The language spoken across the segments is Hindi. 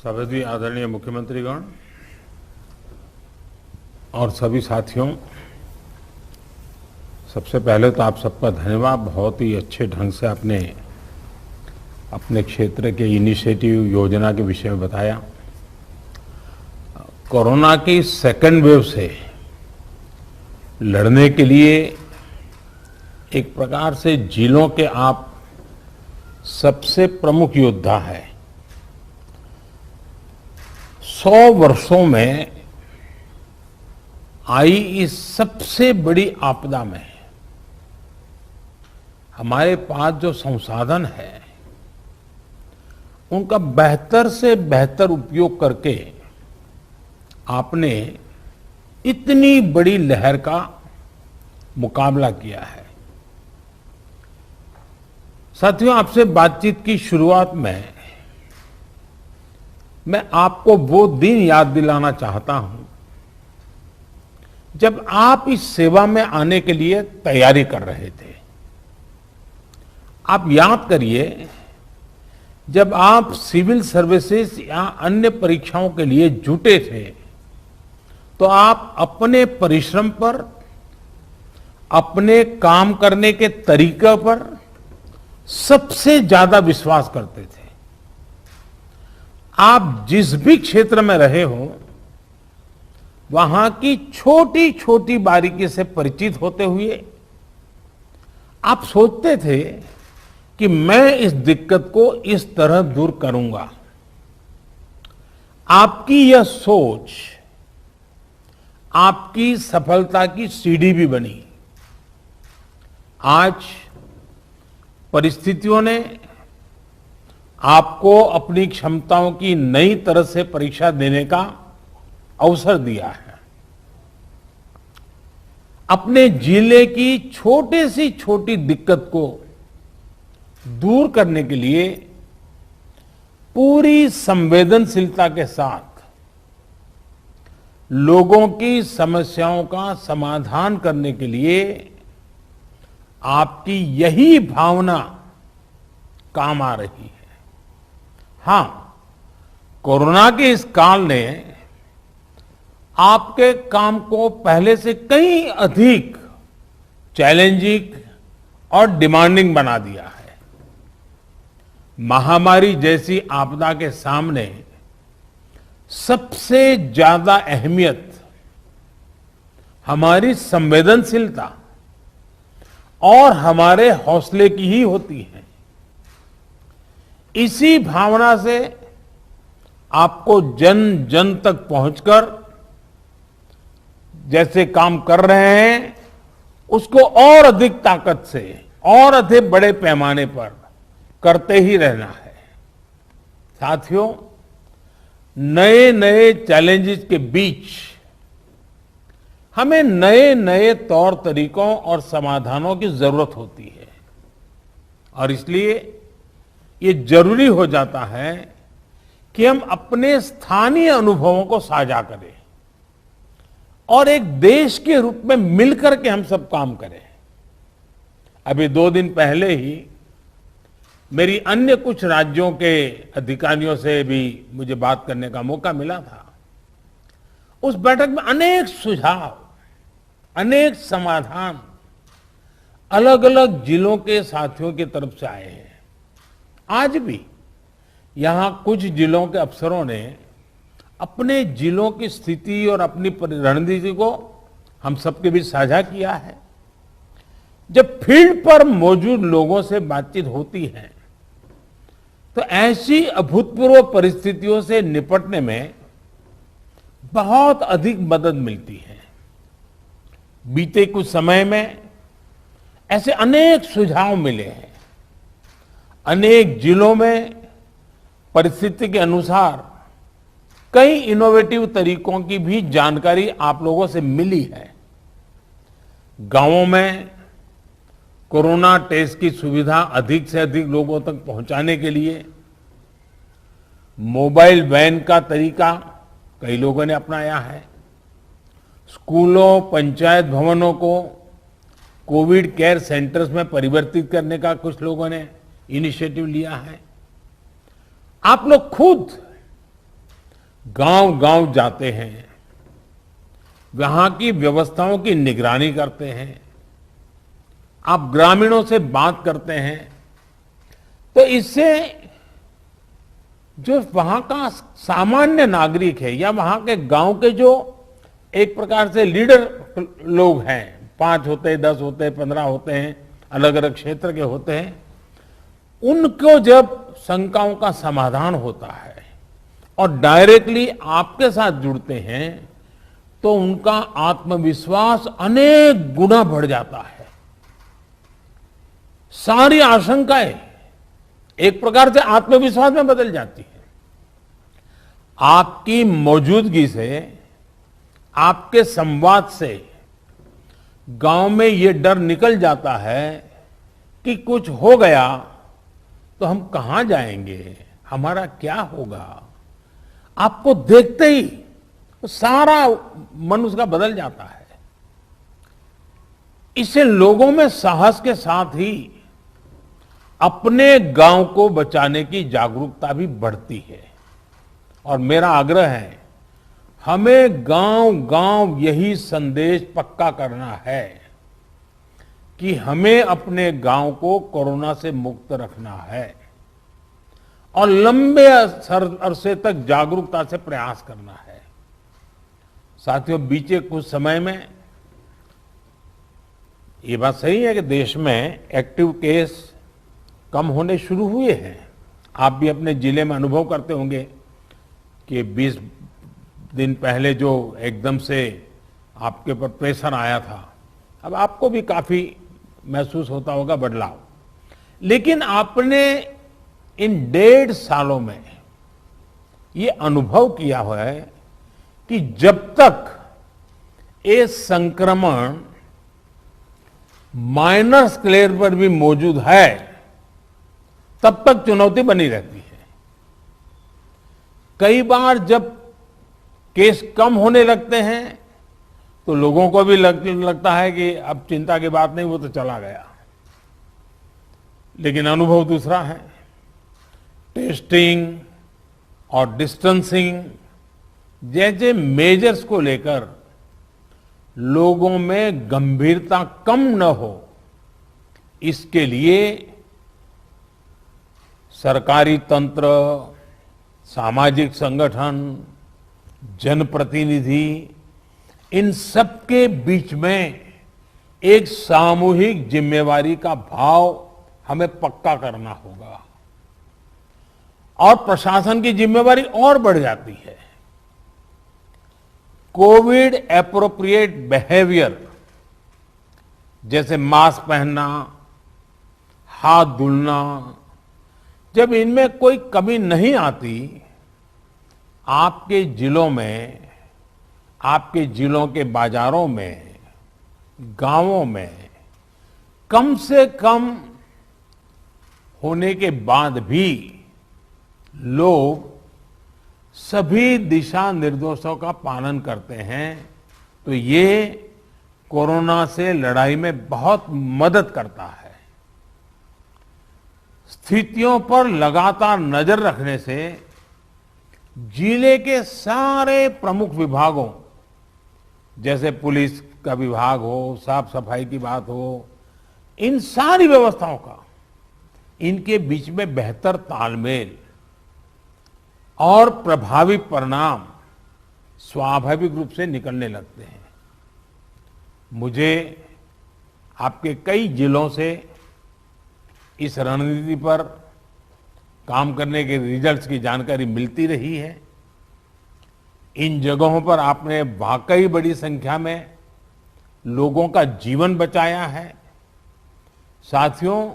सभी आदरणीय मुख्यमंत्रीगण और सभी साथियों, सबसे पहले तो आप सबका धन्यवाद। बहुत ही अच्छे ढंग से आपने अपने क्षेत्र के इनिशिएटिव योजना के विषय में बताया। कोरोना की सेकेंड वेव से लड़ने के लिए एक प्रकार से जिलों के आप सबसे प्रमुख योद्धा है। 100 वर्षों में आई इस सबसे बड़ी आपदा में हमारे पास जो संसाधन है उनका बेहतर से बेहतर उपयोग करके आपने इतनी बड़ी लहर का मुकाबला किया है। साथियों, आपसे बातचीत की शुरुआत में मैं आपको वो दिन याद दिलाना चाहता हूं जब आप इस सेवा में आने के लिए तैयारी कर रहे थे। आप याद करिए, जब आप सिविल सर्विसेज या अन्य परीक्षाओं के लिए जुटे थे तो आप अपने परिश्रम पर, अपने काम करने के तरीके पर सबसे ज्यादा विश्वास करते थे। आप जिस भी क्षेत्र में रहे हो वहां की छोटी छोटी बारीकी से परिचित होते हुए आप सोचते थे कि मैं इस दिक्कत को इस तरह दूर करूंगा। आपकी यह सोच आपकी सफलता की सीढ़ी भी बनी। आज परिस्थितियों ने आपको अपनी क्षमताओं की नई तरह से परीक्षा देने का अवसर दिया है। अपने जिले की छोटी से छोटी दिक्कत को दूर करने के लिए पूरी संवेदनशीलता के साथ लोगों की समस्याओं का समाधान करने के लिए आपकी यही भावना काम आ रही है। हां, कोरोना के इस काल ने आपके काम को पहले से कहीं अधिक चैलेंजिंग और डिमांडिंग बना दिया है। महामारी जैसी आपदा के सामने सबसे ज्यादा अहमियत हमारी संवेदनशीलता और हमारे हौसले की ही होती है। इसी भावना से आपको जन जन तक पहुंचकर जैसे काम कर रहे हैं उसको और अधिक ताकत से और अधिक बड़े पैमाने पर करते ही रहना है। साथियों, नए नए चैलेंजेस के बीच हमें नए नए तौर तरीकों और समाधानों की जरूरत होती है और इसलिए ये जरूरी हो जाता है कि हम अपने स्थानीय अनुभवों को साझा करें और एक देश के रूप में मिलकर के हम सब काम करें। अभी 2 दिन पहले ही मेरी अन्य कुछ राज्यों के अधिकारियों से भी मुझे बात करने का मौका मिला था। उस बैठक में अनेक सुझाव, अनेक समाधान अलग अलग जिलों के साथियों की तरफ से आए हैं। आज भी यहां कुछ जिलों के अफसरों ने अपने जिलों की स्थिति और अपनी रणनीति को हम सबके बीच साझा किया है। जब फील्ड पर मौजूद लोगों से बातचीत होती है तो ऐसी अभूतपूर्व परिस्थितियों से निपटने में बहुत अधिक मदद मिलती है। बीते कुछ समय में ऐसे अनेक सुझाव मिले हैं। अनेक जिलों में परिस्थिति के अनुसार कई इनोवेटिव तरीकों की भी जानकारी आप लोगों से मिली है। गांवों में कोरोना टेस्ट की सुविधा अधिक से अधिक लोगों तक पहुंचाने के लिए मोबाइल वैन का तरीका कई लोगों ने अपनाया है। स्कूलों, पंचायत भवनों को कोविड केयर सेंटर्स में परिवर्तित करने का कुछ लोगों ने इनिशिएटिव लिया है। आप लोग खुद गांव गांव जाते हैं, वहां की व्यवस्थाओं की निगरानी करते हैं, आप ग्रामीणों से बात करते हैं, तो इससे जो वहां का सामान्य नागरिक है या वहां के गांव के जो एक प्रकार से लीडर लोग हैं, 5 होते हैं, 10 होते हैं, 15 होते हैं, अलग अलग क्षेत्र के होते हैं, उनको जब शंकाओं का समाधान होता है और डायरेक्टली आपके साथ जुड़ते हैं तो उनका आत्मविश्वास अनेक गुना बढ़ जाता है। सारी आशंकाएं एक प्रकार से आत्मविश्वास में बदल जाती है। आपकी मौजूदगी से, आपके संवाद से गांव में ये डर निकल जाता है कि कुछ हो गया तो हम कहां जाएंगे, हमारा क्या होगा। आपको देखते ही सारा मन उसका बदल जाता है। इससे लोगों में साहस के साथ ही अपने गांव को बचाने की जागरूकता भी बढ़ती है। और मेरा आग्रह है, हमें गांव गांव यही संदेश पक्का करना है कि हमें अपने गांव को कोरोना से मुक्त रखना है और लंबे अरसे तक जागरूकता से प्रयास करना है। साथियों, बीते कुछ समय में ये बात सही है कि देश में एक्टिव केस कम होने शुरू हुए हैं। आप भी अपने जिले में अनुभव करते होंगे कि 20 दिन पहले जो एकदम से आपके ऊपर प्रेशर आया था, अब आपको भी काफी महसूस होता होगा बदलाव। लेकिन आपने इन 1.5 सालों में ये अनुभव किया हुआ है कि जब तक ये संक्रमण माइनर स्केल पर भी मौजूद है, तब तक चुनौती बनी रहती है। कई बार जब केस कम होने लगते हैं तो लोगों को भी लगता है कि अब चिंता की बात नहीं, वो तो चला गया। लेकिन अनुभव दूसरा है। टेस्टिंग और डिस्टेंसिंग जैसे मेजर्स को लेकर लोगों में गंभीरता कम न हो, इसके लिए सरकारी तंत्र, सामाजिक संगठन, जनप्रतिनिधि, इन सबके बीच में एक सामूहिक जिम्मेवारी का भाव हमें पक्का करना होगा। और प्रशासन की जिम्मेवारी और बढ़ जाती है। कोविड एप्रोप्रिएट बिहेवियर जैसे मास्क पहनना, हाथ धुलना, जब इनमें कोई कमी नहीं आती, आपके जिलों में, आपके जिलों के बाजारों में, गांवों में कम से कम होने के बाद भी लोग सभी दिशा निर्देशों का पालन करते हैं, तो ये कोरोना से लड़ाई में बहुत मदद करता है। स्थितियों पर लगातार नजर रखने से जिले के सारे प्रमुख विभागों, जैसे पुलिस का विभाग हो, साफ सफाई की बात हो, इन सारी व्यवस्थाओं का, इनके बीच में बेहतर तालमेल और प्रभावी परिणाम स्वाभाविक रूप से निकलने लगते हैं। मुझे आपके कई जिलों से इस रणनीति पर काम करने के रिजल्ट्स की जानकारी मिलती रही है। इन जगहों पर आपने वाकई बड़ी संख्या में लोगों का जीवन बचाया है। साथियों,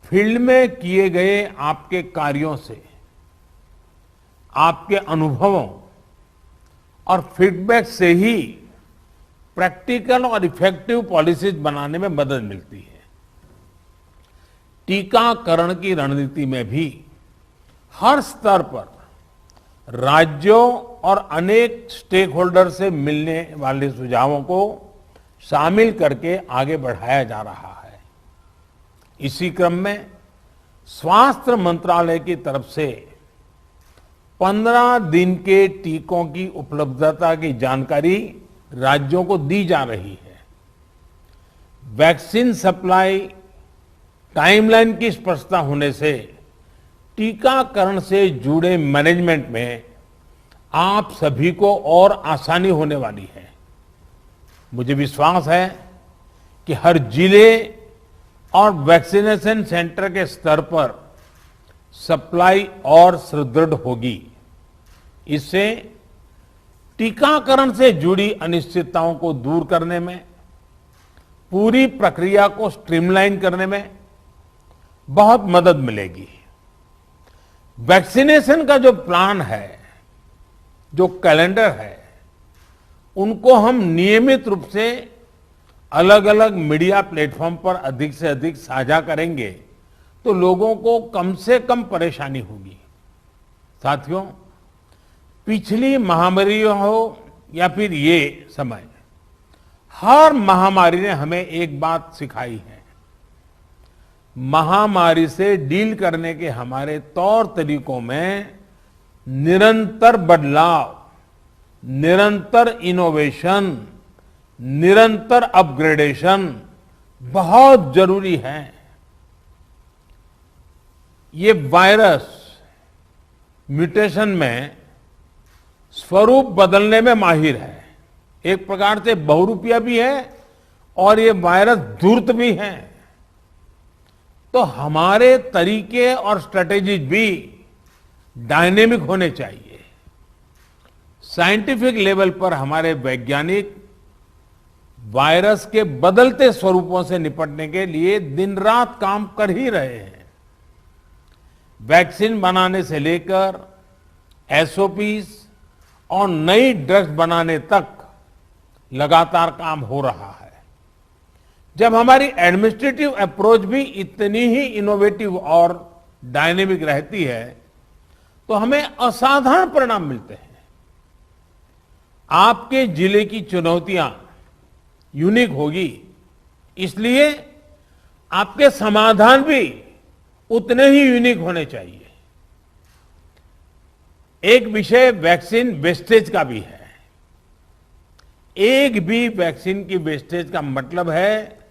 फील्ड में किए गए आपके कार्यों से, आपके अनुभवों और फीडबैक से ही प्रैक्टिकल और इफेक्टिव पॉलिसीज बनाने में मदद मिलती है। टीकाकरण की रणनीति में भी हर स्तर पर राज्यों और अनेक स्टेक होल्डर से मिलने वाले सुझावों को शामिल करके आगे बढ़ाया जा रहा है। इसी क्रम में स्वास्थ्य मंत्रालय की तरफ से 15 दिन के टीकों की उपलब्धता की जानकारी राज्यों को दी जा रही है। वैक्सीन सप्लाई टाइमलाइन की स्पष्टता होने से टीकाकरण से जुड़े मैनेजमेंट में आप सभी को और आसानी होने वाली है। मुझे विश्वास है कि हर जिले और वैक्सीनेशन सेंटर के स्तर पर सप्लाई और सुदृढ़ होगी। इससे टीकाकरण से जुड़ी अनिश्चितताओं को दूर करने में, पूरी प्रक्रिया को स्ट्रीमलाइन करने में बहुत मदद मिलेगी। वैक्सीनेशन का जो प्लान है, जो कैलेंडर है, उनको हम नियमित रूप से अलग अलग मीडिया प्लेटफॉर्म पर अधिक से अधिक साझा करेंगे तो लोगों को कम से कम परेशानी होगी। साथियों, पिछली महामारी हो या फिर ये समय, हर महामारी ने हमें एक बात सिखाई है। महामारी से डील करने के हमारे तौर तरीकों में निरंतर बदलाव, निरंतर इनोवेशन, निरंतर अपग्रेडेशन बहुत जरूरी है। ये वायरस म्यूटेशन में स्वरूप बदलने में माहिर है। एक प्रकार से बहुरूपिया भी है और ये वायरस धूर्त भी है। तो हमारे तरीके और स्ट्रेटेजीज भी डायनेमिक होने चाहिए। साइंटिफिक लेवल पर हमारे वैज्ञानिक वायरस के बदलते स्वरूपों से निपटने के लिए दिन रात काम कर ही रहे हैं। वैक्सीन बनाने से लेकर एसओपीज और नई ड्रग्स बनाने तक लगातार काम हो रहा है। जब हमारी एडमिनिस्ट्रेटिव अप्रोच भी इतनी ही इनोवेटिव और डायनेमिक रहती है तो हमें असाधारण परिणाम मिलते हैं। आपके जिले की चुनौतियां यूनिक होगी, इसलिए आपके समाधान भी उतने ही यूनिक होने चाहिए। एक विषय वैक्सीन वेस्टेज का भी है। एक भी वैक्सीन की वेस्टेज का मतलब है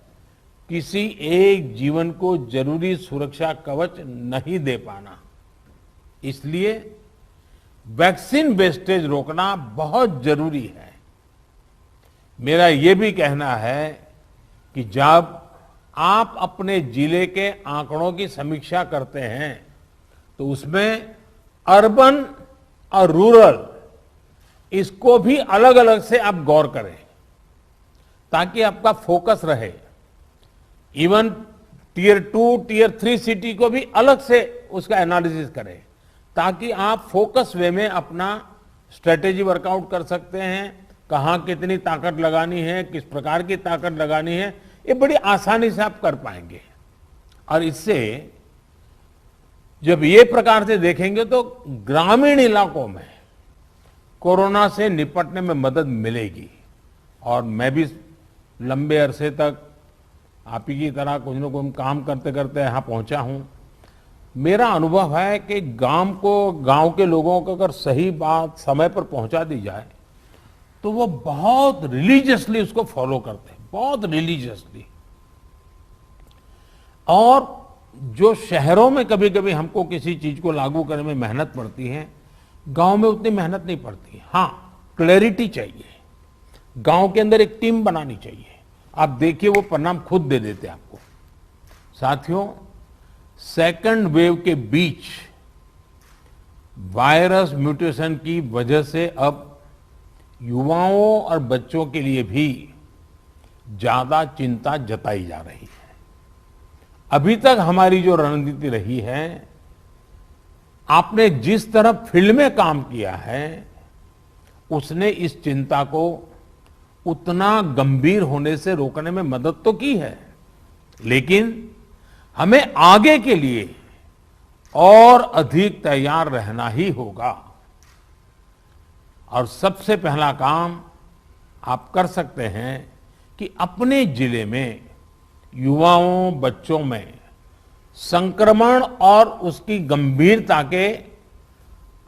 किसी एक जीवन को जरूरी सुरक्षा कवच नहीं दे पाना। इसलिए वैक्सीन वेस्टेज रोकना बहुत जरूरी है। मेरा यह भी कहना है कि जब आप अपने जिले के आंकड़ों की समीक्षा करते हैं तो उसमें अर्बन और रूरल, इसको भी अलग अलग से आप गौर करें ताकि आपका फोकस रहे। इवन टियर 2, टियर 3 सिटी को भी अलग से उसका एनालिसिस करें ताकि आप फोकस वे में अपना स्ट्रेटेजी वर्कआउट कर सकते हैं। कहां कितनी ताकत लगानी है, किस प्रकार की ताकत लगानी है, ये बड़ी आसानी से आप कर पाएंगे। और इससे जब ये प्रकार से देखेंगे तो ग्रामीण इलाकों में कोरोना से निपटने में मदद मिलेगी। और मैं भी लंबे अरसे तक आप ही की तरह कुछ न कुछ काम करते करते यहां पहुंचा हूं। मेरा अनुभव है कि गांव के लोगों को अगर सही बात समय पर पहुंचा दी जाए तो वो बहुत रिलीजियसली उसको फॉलो करते हैं, बहुत रिलीजियसली। और जो शहरों में कभी कभी हमको किसी चीज को लागू करने में मेहनत पड़ती है, गांव में उतनी मेहनत नहीं पड़ती। हां, क्लैरिटी चाहिए, गांव के अंदर एक टीम बनानी चाहिए। आप देखिए वो परिणाम खुद दे देते हैं आपको। साथियों, सेकंड वेव के बीच वायरस म्यूटेशन की वजह से अब युवाओं और बच्चों के लिए भी ज्यादा चिंता जताई जा रही है। अभी तक हमारी जो रणनीति रही है, आपने जिस तरह फील्ड में काम किया है, उसने इस चिंता को उतना गंभीर होने से रोकने में मदद तो की है, लेकिन हमें आगे के लिए और अधिक तैयार रहना ही होगा। और सबसे पहला काम आप कर सकते हैं कि अपने जिले में युवाओं, बच्चों में संक्रमण और उसकी गंभीरता के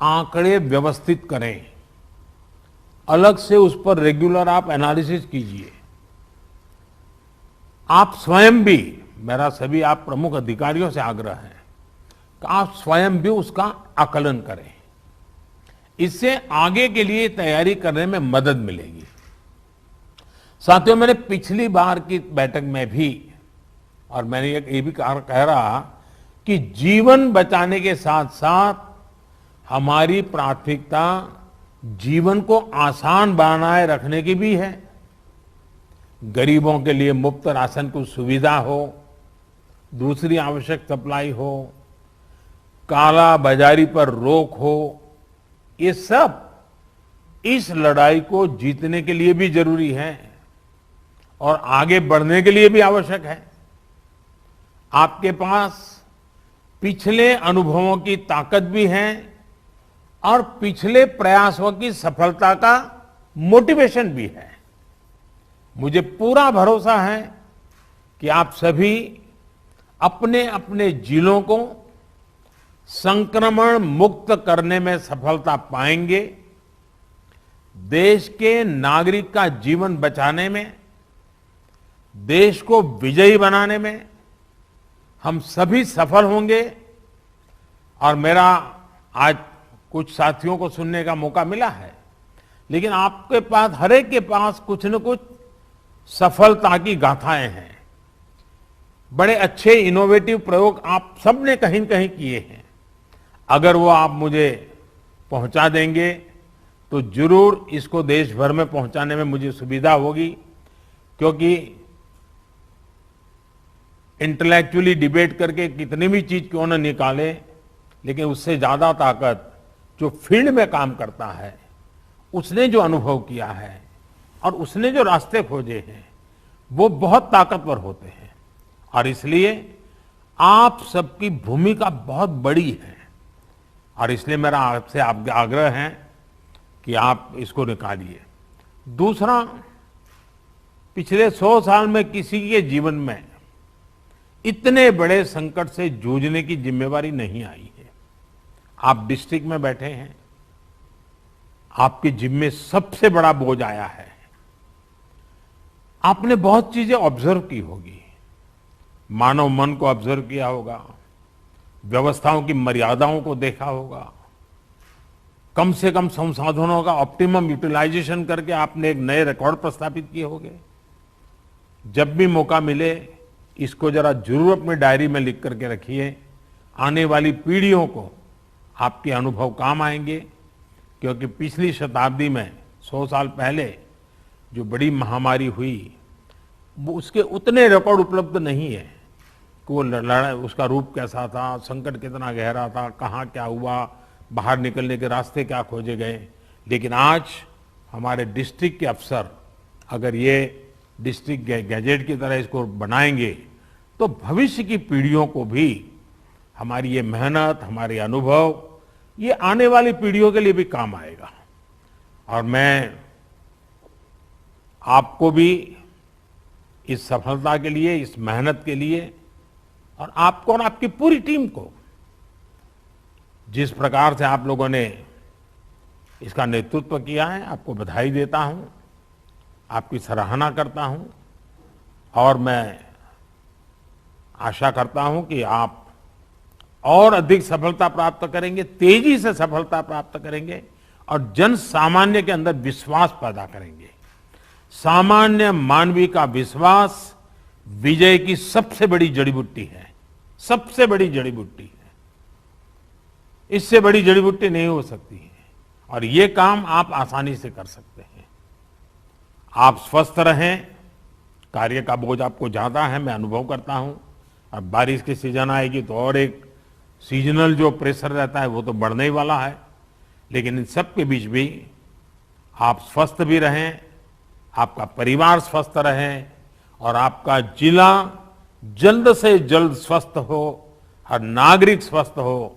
आंकड़े व्यवस्थित करें, अलग से उस पर रेगुलर आप एनालिसिस कीजिए। आप स्वयं भी, मेरा सभी आप प्रमुख अधिकारियों से आग्रह है कि आप स्वयं भी उसका आकलन करें। इससे आगे के लिए तैयारी करने में मदद मिलेगी। साथियों, मैंने पिछली बार की बैठक में भी, और मैंने ये भी कह रहा कि जीवन बचाने के साथ साथ हमारी प्राथमिकता जीवन को आसान बनाए रखने की भी है। गरीबों के लिए मुफ्त राशन की सुविधा हो, दूसरी आवश्यक सप्लाई हो, काला बाजारी पर रोक हो, ये सब इस लड़ाई को जीतने के लिए भी जरूरी है और आगे बढ़ने के लिए भी आवश्यक है। आपके पास पिछले अनुभवों की ताकत भी है और पिछले प्रयासों की सफलता का मोटिवेशन भी है। मुझे पूरा भरोसा है कि आप सभी अपने अपने जिलों को संक्रमण मुक्त करने में सफलता पाएंगे। देश के नागरिक का जीवन बचाने में, देश को विजयी बनाने में हम सभी सफल होंगे। और मेरा आज कुछ साथियों को सुनने का मौका मिला है, लेकिन आपके पास, हर एक के पास कुछ न कुछ सफलता की गाथाएं हैं। बड़े अच्छे इनोवेटिव प्रयोग आप सबने कहीं न कहीं किए हैं। अगर वो आप मुझे पहुंचा देंगे तो जरूर इसको देश भर में पहुंचाने में मुझे सुविधा होगी, क्योंकि इंटेलेक्चुअली डिबेट करके कितनी भी चीज क्यों न निकाले, लेकिन उससे ज्यादा ताकत जो फील्ड में काम करता है, उसने जो अनुभव किया है और उसने जो रास्ते खोजे हैं, वो बहुत ताकतवर होते हैं। और इसलिए आप सबकी भूमिका बहुत बड़ी है और इसलिए मेरा आपसे आग्रह है कि आप इसको निकालिए। दूसरा, पिछले 100 साल में किसी के जीवन में इतने बड़े संकट से जूझने की जिम्मेवारी नहीं आई है। आप डिस्ट्रिक्ट में बैठे हैं, आपके जिम्मे सबसे बड़ा बोझ आया है। आपने बहुत चीजें ऑब्जर्व की होगी, मानव मन को ऑब्जर्व किया होगा, व्यवस्थाओं की मर्यादाओं को देखा होगा, कम से कम संसाधनों का ऑप्टिमम यूटिलाइजेशन करके आपने एक नए रिकॉर्ड प्रस्थापित किए होंगे। जब भी मौका मिले इसको जरा जरूर अपनी डायरी में लिख करके रखिए। आने वाली पीढ़ियों को आपके अनुभव काम आएंगे, क्योंकि पिछली शताब्दी में 100 साल पहले जो बड़ी महामारी हुई, वो उसके उतने रिकॉर्ड उपलब्ध नहीं है कि वो लड़ाई, उसका रूप कैसा था, संकट कितना गहरा था, कहाँ क्या हुआ, बाहर निकलने के रास्ते क्या खोजे गए। लेकिन आज हमारे डिस्ट्रिक्ट के अफसर अगर ये डिस्ट्रिक्ट गैजेट की तरह इसको बनाएंगे तो भविष्य की पीढ़ियों को भी हमारी ये मेहनत, हमारे अनुभव, ये आने वाली पीढ़ियों के लिए भी काम आएगा। और मैं आपको भी इस सफलता के लिए, इस मेहनत के लिए, और आपको और आपकी पूरी टीम को, जिस प्रकार से आप लोगों ने इसका नेतृत्व किया है, आपको बधाई देता हूं, आपकी सराहना करता हूं। और मैं आशा करता हूं कि आप और अधिक सफलता प्राप्त करेंगे, तेजी से सफलता प्राप्त करेंगे और जन सामान्य के अंदर विश्वास पैदा करेंगे। सामान्य मानवीय का विश्वास विजय की सबसे बड़ी जड़ी बूटी है, सबसे बड़ी जड़ी बूटी है। इससे बड़ी जड़ी बूटी नहीं हो सकती है और ये काम आप आसानी से कर सकते हैं। आप स्वस्थ रहें, कार्य का बोझ आपको ज्यादा है, मैं अनुभव करता हूं। अब बारिश की सीजन आएगी तो और एक सीजनल जो प्रेशर रहता है वो तो बढ़ने ही वाला है। लेकिन इन सब के बीच भी आप स्वस्थ भी रहें, आपका परिवार स्वस्थ रहे और आपका जिला जल्द से जल्द स्वस्थ हो, हर नागरिक स्वस्थ हो,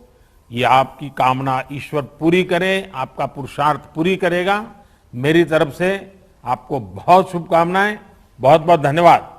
ये आपकी कामना ईश्वर पूरी करे, आपका पुरुषार्थ पूरी करेगा। मेरी तरफ से आपको बहुत शुभकामनाएं, बहुत बहुत धन्यवाद।